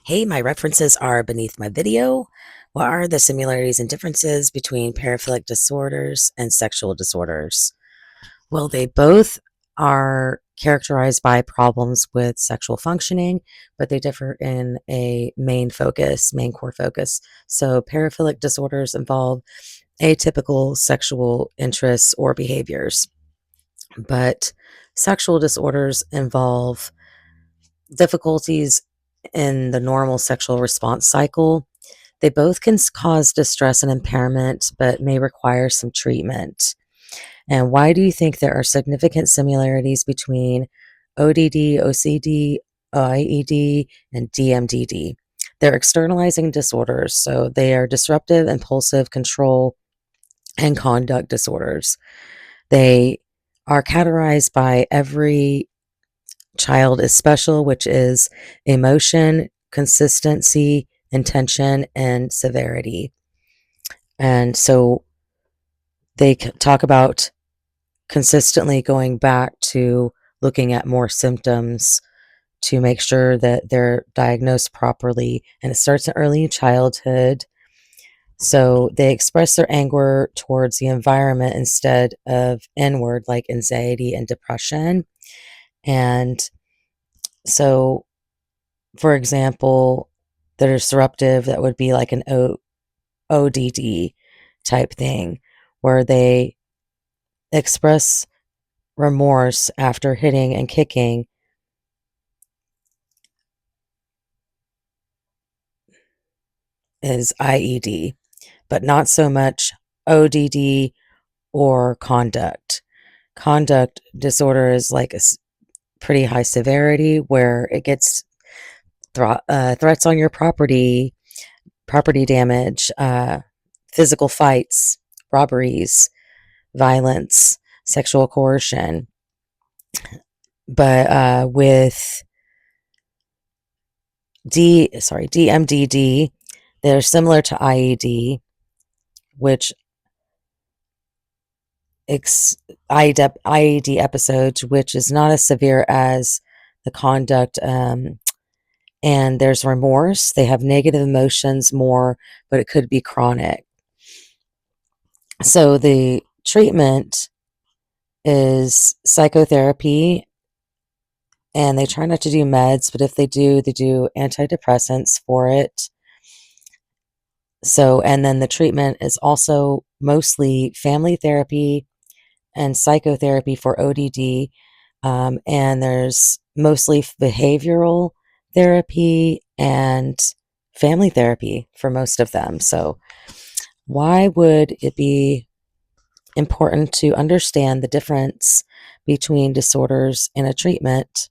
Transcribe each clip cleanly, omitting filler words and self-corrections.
Hey, my references are beneath my video. What are the similarities and differences between paraphilic disorders and sexual disorders? Well, they both are characterized by problems with sexual functioning, but they differ in a main core focus. So, paraphilic disorders involve atypical sexual interests or behaviors, but sexual disorders involve difficulties in the normal sexual response cycle. They both can cause distress and impairment, but may require some treatment. And why do you think there are significant similarities between ODD, OCD, IED, and DMDD? They're externalizing disorders, so they are disruptive, impulsive, control, and conduct disorders. They are categorized by every child is special, which is emotion, consistency, intention, and severity. And so they talk about consistently going back to looking at more symptoms to make sure that they're diagnosed properly. And it starts in early childhood. So they express their anger towards the environment instead of inward, like anxiety and depression. And so, for example, the disruptive, that would be like an ODD type thing, where they express remorse after hitting and kicking, is IED, but not so much ODD or conduct. Conduct disorder is like a pretty high severity where it gets threats on your property, property damage, physical fights, robberies, violence, sexual coercion. But with DMDD, they're similar to IED, which IED episodes, which is not as severe as the conduct. And there's remorse. They have negative emotions more, but it could be chronic. So the treatment is psychotherapy, and they try not to do meds, but if they do antidepressants for it. So, and then the treatment is also mostly family therapy and psychotherapy for ODD. And there's mostly behavioral therapy and family therapy for most of them. So, why would it be important to understand the difference between disorders and a treatment?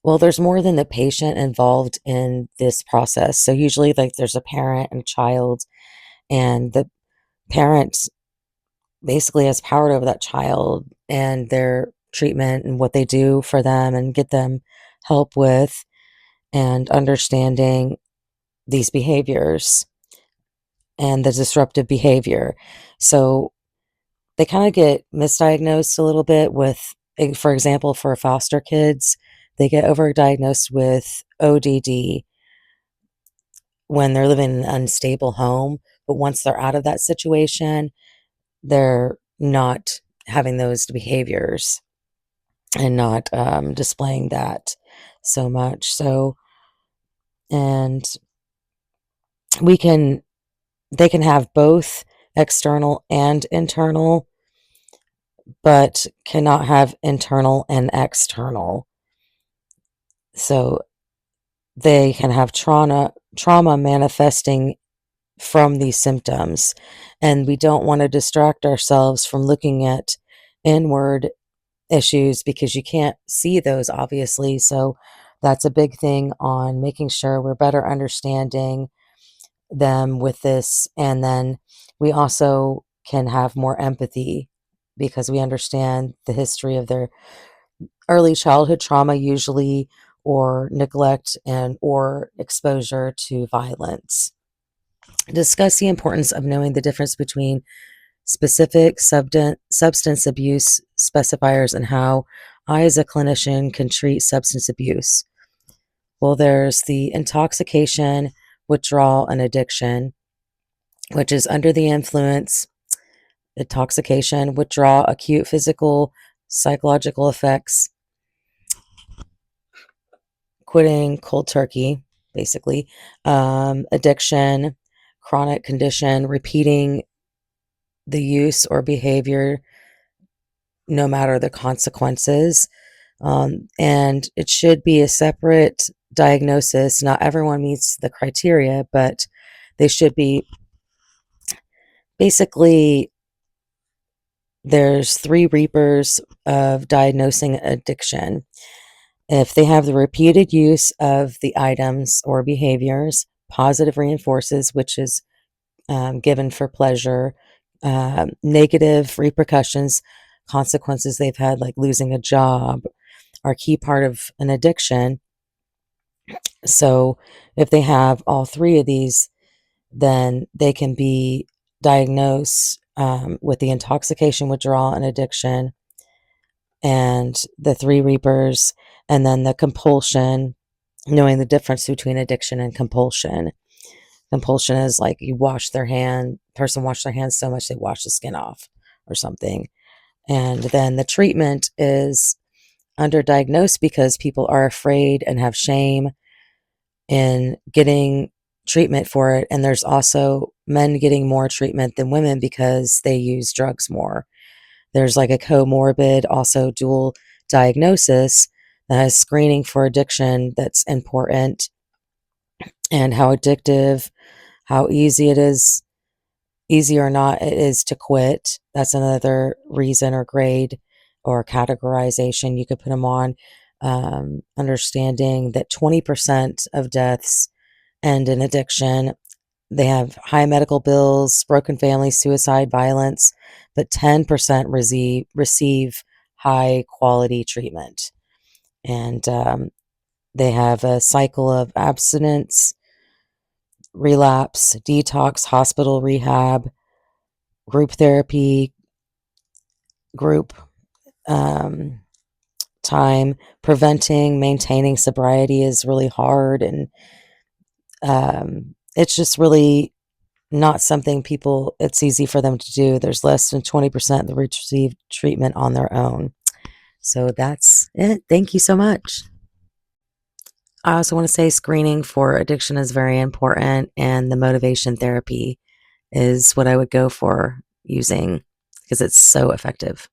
Well, there's more than the patient involved in this process. So usually, like, there's a parent and a child, and the parent basically has power over that child and their treatment and what they do for them and get them help with, and understanding these behaviors and the disruptive behavior. So they kind of get misdiagnosed a little bit with, for example, for foster kids, they get overdiagnosed with ODD when they're living in an unstable home. But once they're out of that situation, they're not having those behaviors and not displaying that so much. So, and we can, they can have both external and internal, but cannot have internal and external. So they can have trauma manifesting from these symptoms. And we don't want to distract ourselves from looking at inward issues because you can't see those, obviously. So that's a big thing on making sure we're better understanding them with this. And then we also can have more empathy because we understand the history of their early childhood trauma, usually, or neglect and or exposure to violence. Discuss the importance of knowing the difference between specific substance abuse specifiers and how I, as a clinician, can treat substance abuse. Well, there's the intoxication, withdrawal, and addiction, which is under the influence, intoxication, withdrawal, acute physical, psychological effects, quitting cold turkey, basically, addiction, chronic condition, repeating the use or behavior no matter the consequences. And it should be a separate diagnosis. Not everyone meets the criteria, but they should be basically. There's three reapers of diagnosing addiction. If they have the repeated use of the items or behaviors, positive reinforces, which is given for pleasure, negative repercussions, consequences they've had, like losing a job, are a key part of an addiction. So if they have all three of these, then they can be diagnosed with the intoxication, withdrawal, and addiction, and the three reapers, and then the compulsion, knowing the difference between addiction and compulsion. Compulsion is like you wash their hand, person washed their hands so much they wash the skin off or something. And then the treatment is underdiagnosed because people are afraid and have shame in getting treatment for it. And there's also men getting more treatment than women because they use drugs more. There's like a comorbid, also dual diagnosis that has screening for addiction that's important, and how addictive, how easy or not it is to quit. That's another reason or grade or categorization you could put them on. Understanding that 20% of deaths end in addiction. They have high medical bills, broken families, suicide, violence, but 10% receive high quality treatment. And they have a cycle of abstinence, relapse, detox, hospital rehab, group therapy, group um, time. Preventing, maintaining sobriety is really hard. And it's just really not something it's easy for them to do. There's less than 20% that receive treatment on their own. So that's it. Thank you so much. I also want to say screening for addiction is very important, and the motivation therapy is what I would go for using because it's so effective.